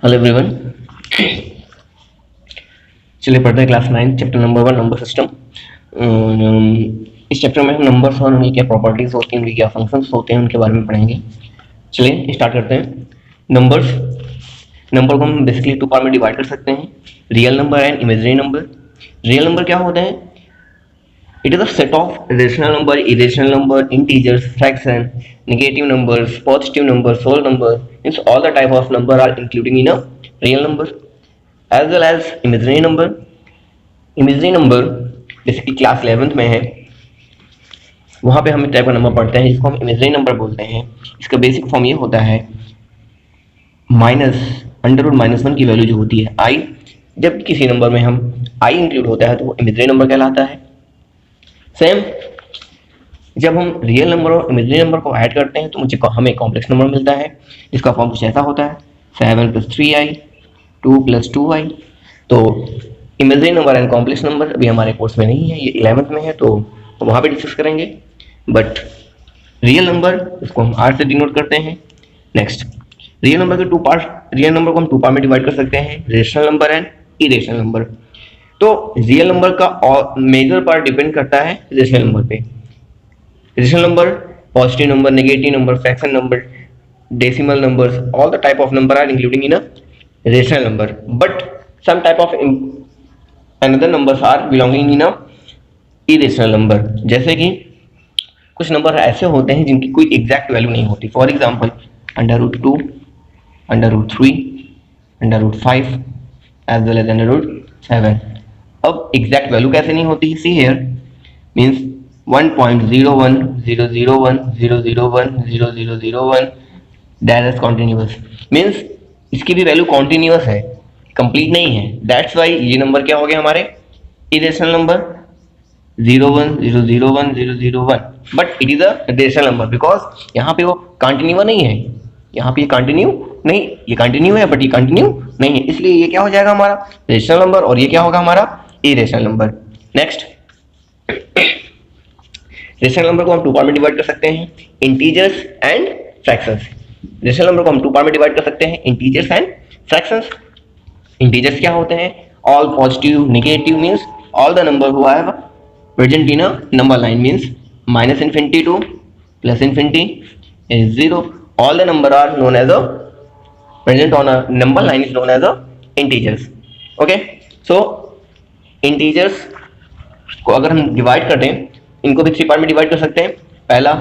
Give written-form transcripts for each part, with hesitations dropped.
Hello everyone. चलिए पढ़ते हैं class 9 chapter number 1 number system. इस चैप्टर में हम नंबर्स और उनकी क्या प्रॉपर्टीज होती हैं, उनकी क्या फंक्शंस होते हैं, उनके बारे में पढ़ेंगे। चलिए स्टार्ट करते हैं। नंबर्स, नंबर को हम बेसिकली टू पार्ट में डिवाइड कर सकते हैं, real number and imaginary number. Real number क्या होते हैं? It is a set of rational number, irrational number, integers, fraction, negative numbers, positive numbers, whole number. Means all the type of number are including in a real number, as well as imaginary number. Imaginary number basically class 11th में है, वहाँ पे हम इस type का number पढ़ते हैं जिसको हम इमेजिनरी नंबर बोलते हैं। इसका बेसिक फॉर्म ये होता है -√-1 की वैल्यू जो होती है i, जब किसी नंबर में हम i इंक्लूड होता है तो वो इमेजिनरी नंबर कहलाता है। सेम जब हम रियल नंबर और इमेजिनरी नंबर को ऐड करते हैं तो हमें कॉम्प्लेक्स नंबर मिलता है, जिसका फॉर्म कुछ ऐसा होता है 7 + 3i 2 + 2i। तो imaginary number and complex number अभी हमारे कोर्स में नहीं है, ये 11th में है तो वहाँ पे डिस्कस करेंगे। बट रियल नंबर इसको हम r से डिनोट करते हैं। नेक्स्ट, रियल नंबर के टू पार्ट, रियल नंबर को हम टू पार्ट में डिवाइड कर सकते हैं, rational number and irrational number. तो रियल नंबर का मेजर पार्ट डिपेंड करता है रेशनल नंबर पे। Rational number positive number, negative number, fraction number, decimal numbers, all the type of number are including in a rational number, but some type of another numbers are belonging in a irrational number. जैसे कि कुछ number ऐसे होते हैं जिनकी कोई exact value नहीं होती। For example √2, √3, √5 as well as √7। अब एग्जैक्ट वैल्यू कैसे नहीं होती? See here, means 1.010010010001 that is continuous, means इसकी भी वैल्यू कॉन्टिन्यूअस है, कंप्लीट नहीं है। दैट्स वाई ये नंबर क्या हो गया हमारे irrational number 010010001, but it is a rational number because यहाँ पे वो कंटिन्यू नहीं है, यहाँ पे ये कंटिन्यू नहीं, ये कंटिन्यू है बट ये कंटिन्यू नहीं है, इसलिए ये क्या हो जाएगा हमारा रेशनल नंबर और ये क्या होगा हमारा irrational number. Next, rational number को हम टू पार्ट में डिवाइड कर सकते हैं, integers and fractions. Rational number को हम टू पार्ट में डिवाइड कर सकते हैं, इंटीजर्स एंड फ्रैक्शंस। इंटीजर्स क्या होते हैं? All positive, negative means all the number who have present in a number line, means -∞ to +∞ is 0. All the number are known as a present on a number line is known as a integers. Okay, so integers को अगर हम divide कर दें, इनको भी three part में divide कर सकते हैं। पहला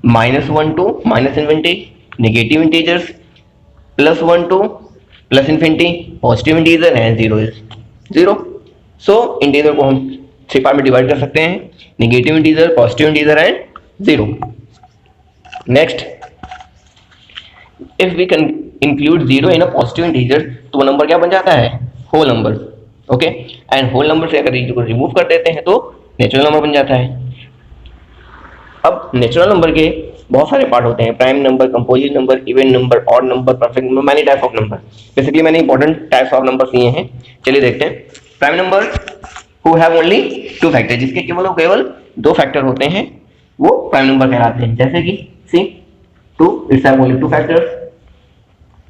-1 to -∞, negative integers, +1 to +∞, positive integer and 0 is 0। So integer को हम थ्री पार्ट में डिवाइड कर सकते हैं, negative integer, positive integer and 0। Next, if we can include 0 in a positive integer तो वो नंबर क्या बन जाता है? Whole number. Okay, and whole number से अगर 0 को रिमूव कर देते हैं तो नेचुरल नंबर बन जाता है। अब नेचुरल नंबर के बहुत सारे पार्ट होते हैं, prime number, composite number, even number, odd number, perfect number, many type of number. Basically मैंने इंपॉर्टेंट टाइप्स ऑफ नंबर लिए हैं, चलिए देखते हैं। Prime number who have only 2 factor, जिसके केवल 2 फैक्टर होते हैं वो प्राइम नंबर कहलाते हैं। जैसे कि सी 2 it's have only 2 factors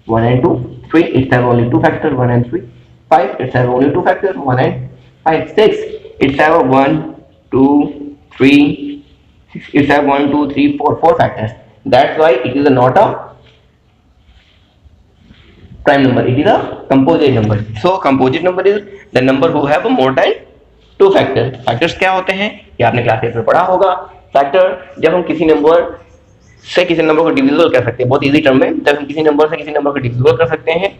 1 and 2, 3 it's have only 2 factor 1 and 3, 5 it's have only 2 factor 1 and 5, 6 it's have 1 2 3 it's have 1 2 3 4 factors. That's why it is not a prime number, it is a composite number. So composite number is the number who have more than 2 factors. Factors क्या होते हैं ये आपने class 8 में पढ़ा होगा। Factor जब हम किसी नंबर से किसी नंबर को डिविजिबल कर सकते हैं, बहुत इजी टर्म में, जब हम किसी नंबर से किसी नंबर को डिविजिबल कर सकते हैं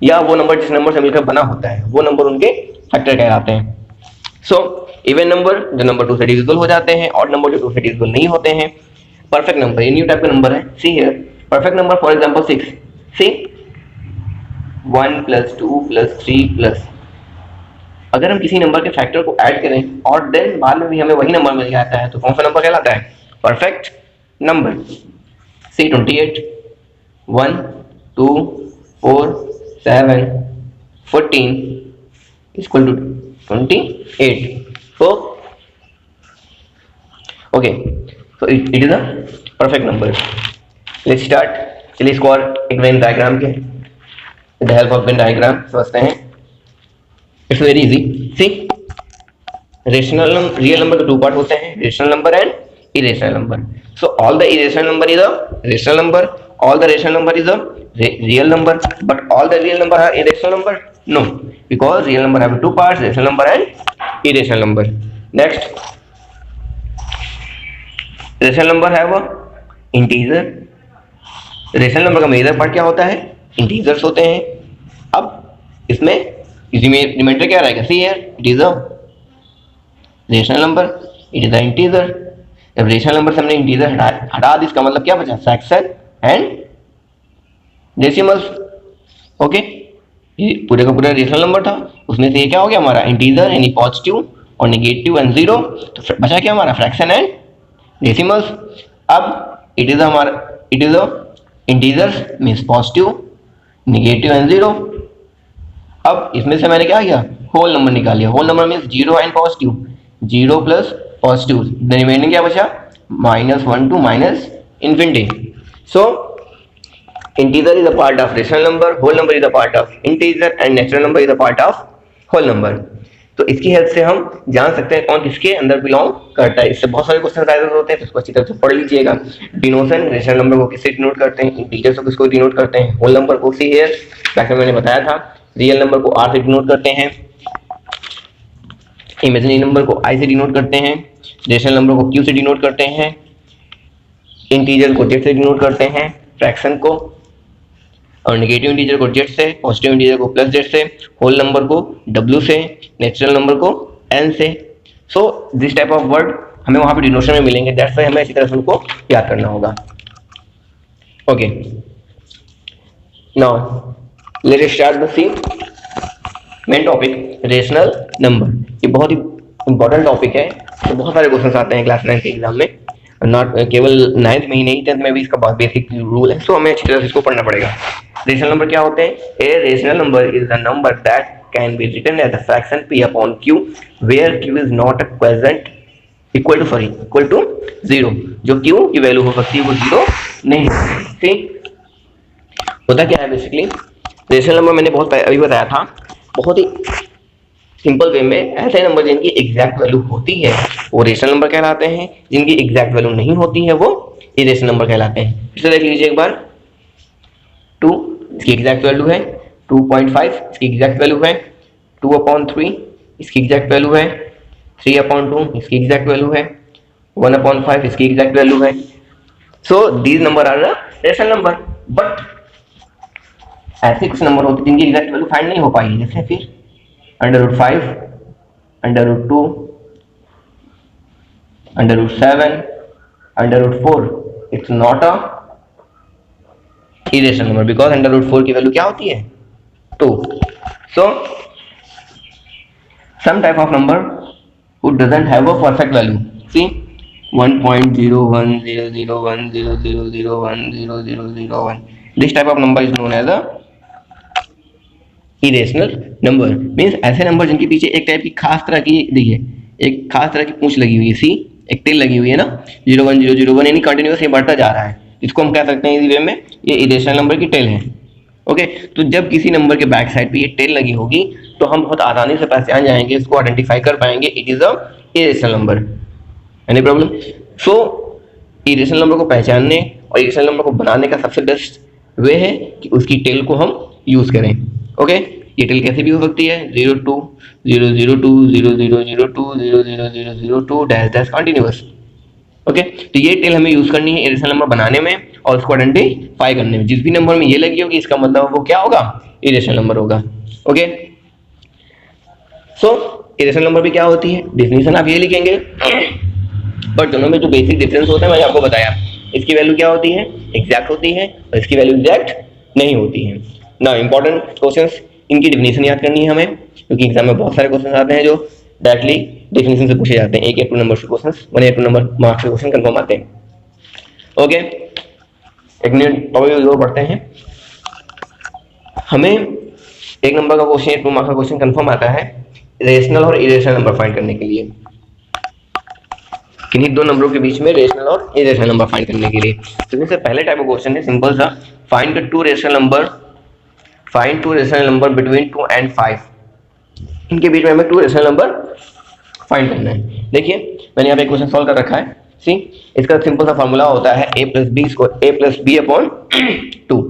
या वो नंबर जिस नंबर से मिलकर बना होता है वो नंबर उनके फैक्टर कहलाते हैं। सो इवन नंबर जो नंबर 2 से डिविजिबल हो जाते हैं, ऑड नंबर जो 2 से डिविजिबल नहीं होते हैं। परफेक्ट नंबर ये न्यू टाइप का नंबर है। See here, perfect number for example 6, see 1 + 2 + 3 +, अगर हम किसी नंबर के फैक्टर को ऐड करें और देन बाद में भी हमें वही नंबर मिल जाता है तो कौन सा नंबर कहलाता है? Perfect number. C 28 1 2 4 7 14 = 28. So okay, so it is a perfect number. Let's start. चलिए इसको और एक वेन डायग्राम के with the help of Venn diagram समझते हैं। It's very easy. See, real number के टू पार्ट होते हैं, rational number and irrational number. So all the irrational number is a rational number, all the rational number is a real number, but all the real number are irrational number? No, because real number have two parts, rational number and irrational number. Next, rational number have a integer. rational number का major part क्या होता है? Integers होते हैं। अब इसमें reminder क्या रहेगा? See here, it is a rational number, it is a integer. जब रेशनल नंबर से हमने इंटीजर हटा दी, इसका मतलब क्या बचा? Fraction and decimals. ओके, ये पूरे का पूरा रेशनल नंबर था, उसमें से ये क्या हो गया हमारा? इंटीजर यानी पॉजिटिव और नेगेटिव एंड जीरो, तो बचा क्या हमारा? Fraction and decimals. अब it is a integers means positive, negative and zero. अब इसमें से मैंने क्या किया? होल नंबर निकाल लिया। Whole number means zero and positive, zero plus positive, the remaining क्या बचा? -1 to -infinity. So integer is a part of rational number, whole number is a part of integer and natural number is a part of whole number. तो इसकी help से हम जान सकते हैं कौन किसके अंदर बिलोंग करता है। इससे बहुत सारे क्वेश्चन राइज होते हैं, तो इसको अच्छी तरह से पढ़ लीजिएगा। डिनोशन, रेशनल नंबर को किससे डिनोट करते हैं, इंटीजर को किसको डिनोट करते हैं, होल नंबर को सी हियर, जैसे मैंने बताया था, रियल नंबर को आर से डिनोट करते हैं, इमेजिनरी नंबर को आई से डिनोट करते हैं, रेशनल नंबर को क्यू से डिनोट करते हैं, इंटीजर को जेड से डिनोट करते हैं, फ्रैक्शन को, और नेगेटिव इंटीजर को जेड से, पॉजिटिव इंटीजर को प्लस जेड से, होल नंबर को डब्ल्यू से, नेचुरल नंबर को एन से। So this type of word हमें वहां पे डिनोशन में मिलेंगे, दैट्स व्हाई हमें इसी तरह से उनको याद करना होगा। Okay, now let us start the see main topic, rational number. ये बहुत ही इंपॉर्टेंट टॉपिक है, तो बहुत सारे क्वेश्चन आते हैं क्लास 9 के एग्जाम में, नॉट केवल 9th में ही नहीं, 10th में भी इसका बहुत बेसिक रूल है, तो हमें अच्छी तरह से इसको पढ़ना पड़ेगा। रेशनल नंबर क्या होते हैं? A rational number is the number that can be written as a fraction p upon q where q is not a quotient equal to 0। जो q की वैल्यू हो सकती है वो 0 नहीं है। ठीक, होता क्या है बेसिकली, रेशनल नंबर मैंने बहुत अभी बताया था, बहुत ही सिंपल वे में ऐसे नंबर जिनकी एग्जैक्ट वैल्यू होती है वो रेशनल नंबर कहलाते हैं, जिनकी एग्जैक्ट वैल्यू नहीं होती है वो इरेशनल नंबर कहलाते हैं। फिर से देख लीजिए एक बार, 2 इसकी एग्जैक्ट वैल्यू है, 2.5 इसकी एग्जैक्ट वैल्यू है, 2/3 इसकी एग्जैक्ट वैल्यू है, 3/2 इसकी एग्जैक्ट वैल्यू है, 1/5 इसकी एग्जैक्ट वैल्यू है। So these number are rational number. But ऐसे कुछ नंबर होते हैं जिनकी एग्जैक्ट वैल्यू फाइंड नहीं हो पाई, जैसे फिर √5, √2, √7, √4, it's not a irrational number because √4 की वैल्यू क्या होती है? 2. So some type of number who doesn't have a perfect value, see 1.01001000100001, this type of number is known as a irrational number. Means ऐसे number जिनके पीछे एक type की खास तरह की, देखिए एक खास तरह की पूंछ लगी हुई है, सी एक टेल लगी हुई है ना, 01001 यानी कंटिन्यूअस ये बढ़ता जा रहा है, इसको हम कह सकते हैं इसी वे में ये इरेशनल नंबर की टेल है। ओके, तो जब किसी नंबर के बैक साइड पे ये टेल लगी होगी तो हम बहुत आसानी से पहचान जाएंगे, इसको आइडेंटिफाई कर पाएंगे, it is a irrational number. Any problem? So irrational number को पहचानने और इरेशनल नंबर को बनाने का सबसे बेस्ट वे है कि उसकी टेल को हम यूज करें। ओके, ये टेल कैसे भी हो सकती है, 02 002 0002 00002 डैश डैश कंटिन्यूअस। ओके, तो ये टेल हमें यूज करनी है इरेशनल नंबर बनाने में और उसको आइडेंटिफाई करने में। जिस भी नंबर में ये लगी होगी इसका मतलब वो क्या होगा? इरेशनल नंबर होगा। ओके, सो इरेशनल नंबर भी क्या होती है, डेफिनेशन आप ये लिखेंगे, बट दोनों में जो बेसिक डिफरेंस होता है मैंने आपको बताया। इसकी वैल्यू क्या होती है? एग्जैक्ट होती है, और इसकी वैल्यू एग्जैक्ट नहीं होती है ना। इंपॉर्टेंट क्वेश्चंस, इनकी डेफिनेशन याद करनी है हमें, क्योंकि एग्जाम में बहुत सारे क्वेश्चन आते हैं जो डायरेक्टली डेफिनेशन से पूछे जाते हैं। 1 या 2 नंबर के क्वेश्चन, 1 या 2 नंबर मार्क्स के क्वेश्चन कंफर्म आते हैं। ओके, एक मिनट टॉपिक और पढ़ते हैं। हमें 1 नंबर का क्वेश्चन या 2 मार्क्स का क्वेश्चन कंफर्म आता है रेशनल और इरेशनल नंबर फाइंड करने के लिए, किन्हीं 2 नंबरों के बीच में रेशनल और इरेशनल नंबर फाइंड करने के लिए। तो इससे पहले टाइप का क्वेश्चन है सिंपल सा, find the 2 rational number find two rational number between 2 and 5। इनके बीच में हमें 2 रेशनल नंबर फाइंड करना है। देखिए मैंने यहाँ पे क्वेश्चन सॉल्व कर रखा है। सी इसका सिंपल सा फॉर्मूला होता है a प्लस बी अपॉन 2।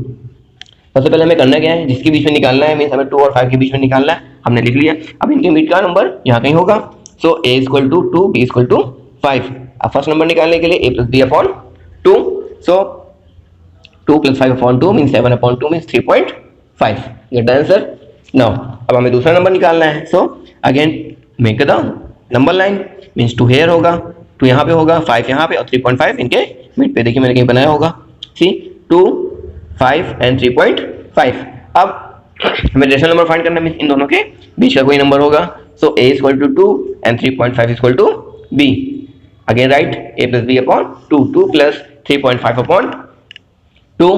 सबसे पहले हमें करना क्या है, जिसके बीच में निकालना है, मीन्स हमें 2 और 5 के बीच में निकालना है, हमने लिख लिया। अब इनके बीच का नंबर यहाँ कहीं होगा, so a equal to 2, b equal to 5। अब फर्स्ट नंबर निकालने के लिए a plus b upon 2, so 2 plus 5 upon 2 means 7 upon 2 means 3.5। Get the answer now. अब हमें दूसरा नंबर निकालना है, so again make the number line, means 2 here होगा, 2 यहाँ पे होगा, 5 यहाँ पे और 3.5 इनके मिड पे। देखिए मैंने कहीं बनाया होगा, सी 2, 5 एंड 3.5। अब हमें रेशनल नंबर फाइंड करना है, मीन्स इन दोनों के बीच का कोई नंबर होगा, so a equal to 2 and 3.5 equal to b। Again write a plus b upon 2, 2 plus 3.5 upon 2,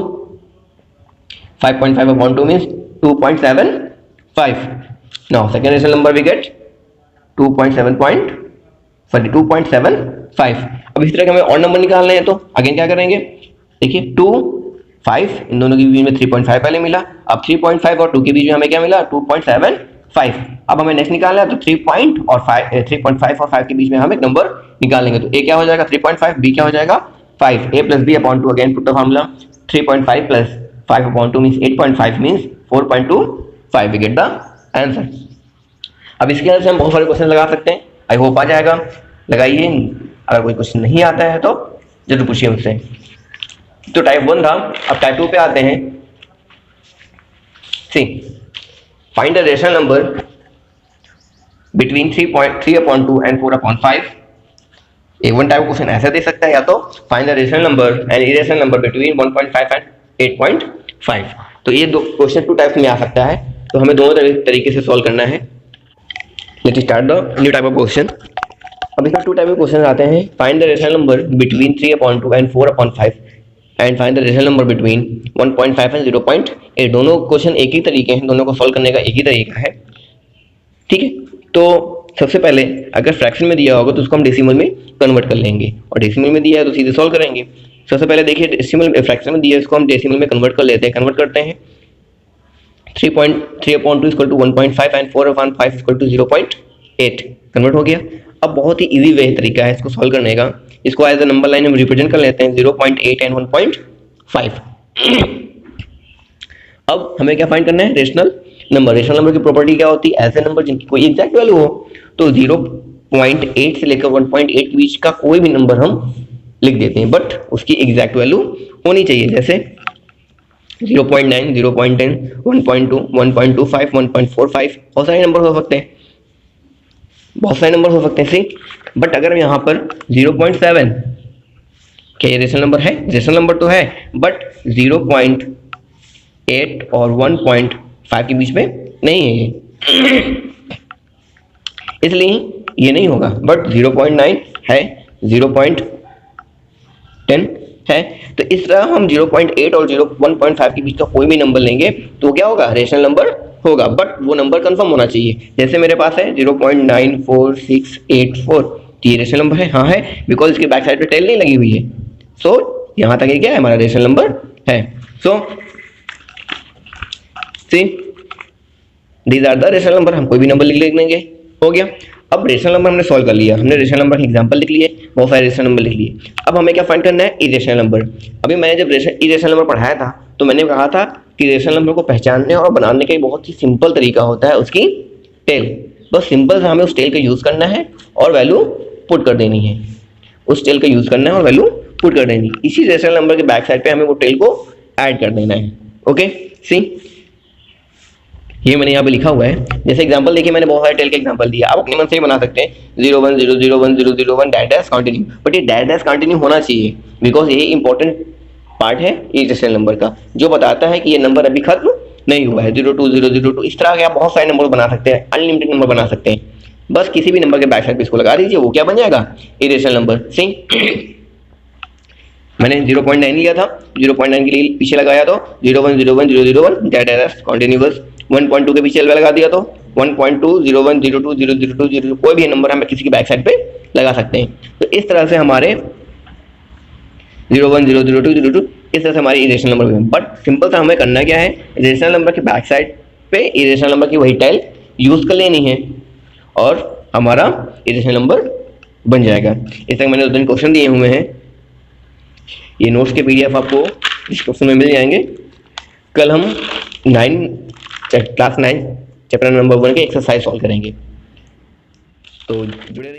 5.5 upon 2 means 2.75। Now second rational number we get 2.75। अब इस तरह के हमें और नंबर निकालने हैं, तो अगेन क्या करेंगे, देखिए 2, 5 इन दोनों के बीच में 3.5 पहले मिला, अब 3.5 और 2 के बीच में हमें क्या मिला 2.75। अब हमें नेक्स्ट निकालना है, तो 3.5 और 5 के बीच में हम एक नंबर निकालेंगे, तो a क्या हो जाएगा 3.5, b क्या हो जाएगा 5, a plus b upon 2। Again put the formula 3.5 plus 5 upon 2 means 8.5 means 4.25। We get the answer. अब इसके अंदर से हम बहुत सारे क्वेश्चन लगा सकते हैं, आई होप आ जाएगा, लगाइए। अगर कोई क्वेश्चन नहीं आता है तो जरूर पूछिए मुझसे। तो टाइप 1 था, अब टाइप 2 पे आते हैं। See find the rational number between 3.3/2 and 4/5। एक वन टाइप क्वेश्चन ऐसा दे सकता है, या तो find the rational number and irrational number between 1.5 and 8.5। तो ये दो क्वेश्चन 2 टाइप्स में आ सकता है, तो हमें दोनों तरीके से सॉल्व करना है। Let's start the new type of question. अब इसमें 2 टाइप के क्वेश्चन आते हैं, find the rational number between 3/2 and 4/5 and find the rational number between 1.5 and 0.8। दोनों क्वेश्चन एक ही तरीके हैं, दोनों को सॉल्व करने का एक ही तरीका है, ठीक है। तो सबसे पहले अगर फ्रैक्शन में दिया होगा तो उसको हम डेसिमल में कन्वर्ट कर लेंगे, और डेसिमल में दिया है तो सीधे सॉल्व करेंगे। सबसे पहले देखिए डेसिमल फ्रैक्शन में दिया है, इसको हम डेसिमल में कन्वर्ट कर लेते हैं। कन्वर्ट करते हैं 3.3/2 equal to 1.5 and 4/5 equal to 0.8। Convert हो गया। अब बहुत ही इजी वे तरीका है इसको सॉल्व करने का, इसको एज अ नंबर लाइन हम रिप्रेजेंट कर लेते हैं 0.8 एंड 1.5। अब हमें क्या फाइंड करना है, रेशनल नंबर। रेशनल नंबर की प्रॉपर्टी क्या होती है, ऐसे नंबर जिनकी कोई एग्जैक्ट वैल्यू हो, तो 0.8 से लेकर 1.8 के बीच का कोई भी नंबर हम लिख देते हैं, बट उसकी एग्जैक्ट वैल्यू होनी चाहिए। जैसे 0.9, 0.10, 1.2, 1.25, 1.45, बहुत सारे नंबर हो सकते हैं, बहुत सारे नंबर हो सकते हैं। सी बट अगर यहाँ पर 0.7, क्या ये रेशनल नंबर है? रेशनल नंबर तो है, बट 0.8 और 1.5 के बीच में नहीं है ये, इसलिए ये नहीं होगा। बट 0.9 है, 0.10 है, तो इस तरह हम 0.8 और 1.5 के बीच का कोई भी नंबर लेंगे तो क्या होगा, रेशनल नंबर होगा। बट वो नंबर कंफर्म होना चाहिए। जैसे मेरे पास है 0.94684, तो ये रेशनल नंबर है, हाँ है, बिकॉज इसके बैक साइड पे टेल नहीं लगी हुई है। सो यहाँ तक ये क्या है, हमारा रेशनल नंबर है। So see these are the rational number. हम कोई भी नंबर लिख लेंगे, हो गया। अब रेशनल नंबर हमने सॉल्व कर लिया, हमने रेशनल नंबर के एग्जांपल लिख लिए, बहुत सारे रेशनल नंबर लिख लिए। अब हमें क्या फाइंड करना है, इरेशनल नंबर। अभी मैंने जब इरेशनल नंबर पढ़ाया था तो मैंने कहा था कि रेशनल नंबर को पहचानने और बनाने का बहुत ही सिंपल तरीका होता है उसकी टेल। बस सिंपल सा हमें उस टेल का यूज करना है और वैल्यू पुट कर देनी है। उस टेल का यूज करना है और वैल्यू पुट कर देनी है। इसी रेशनल नंबर के बैक साइड पे हमें वो टेल को ऐड कर देना है। ओके, सी ये मैंने यहाँ पे लिखा हुआ है। जैसे एग्जांपल देखिए, मैंने बहुत सारे टेल के एग्जांपल दिया, आप अपने मन से ही बना सकते हैं। 01001001001 डैश कंटिन्यू, बट ये डैश कंटिन्यू होना चाहिए, बिकॉज ये इंपॉर्टेंट पार्ट है इस रेशनल नंबर का, जो बताता है कि ये नंबर अभी खत्म नहीं हुआ है। 02002, इस तरह के आप बहुत सारे नंबर बना सकते हैं, अनलिमिटेड नंबर बना सकते हैं। बस किसी भी नंबर के बैक साइड पे इसको लगा दीजिए, वो क्या बन जाएगा, इरेशनल नंबर। सी मैंने 0.9 लिया था, 0.9 के लिए पीछे लगाया तो 0101001 डैश कंटिन्यूअस। 1.2 के पीछे लगा दिया तो 1.2 01 02 002 0, कोई भी नंबर हम किसी की बैक साइड पे लगा सकते हैं। तो इस तरह से हमारे 01 002 02 इस तरह से हमारी इरेशनल नंबर बने। बट सिंपल सा हमें करना क्या है, इरेशनल नंबर के बैक साइड पे इरेशनल नंबर की वही टाइल यूज कर लेनी है और हमारा इरेशनल नंबर बन जाएगा। इस तरह मैंने 2-3 क्वेश्चन दिए हुए हैं, ये नोट्स के पीडीएफ आपको डिस्क्रिप्शन में मिल जाएंगे। कल हम क्लास 9 चैप्टर नंबर 1 के एक्सरसाइज सॉल्व करेंगे, तो जुड़े रहिए।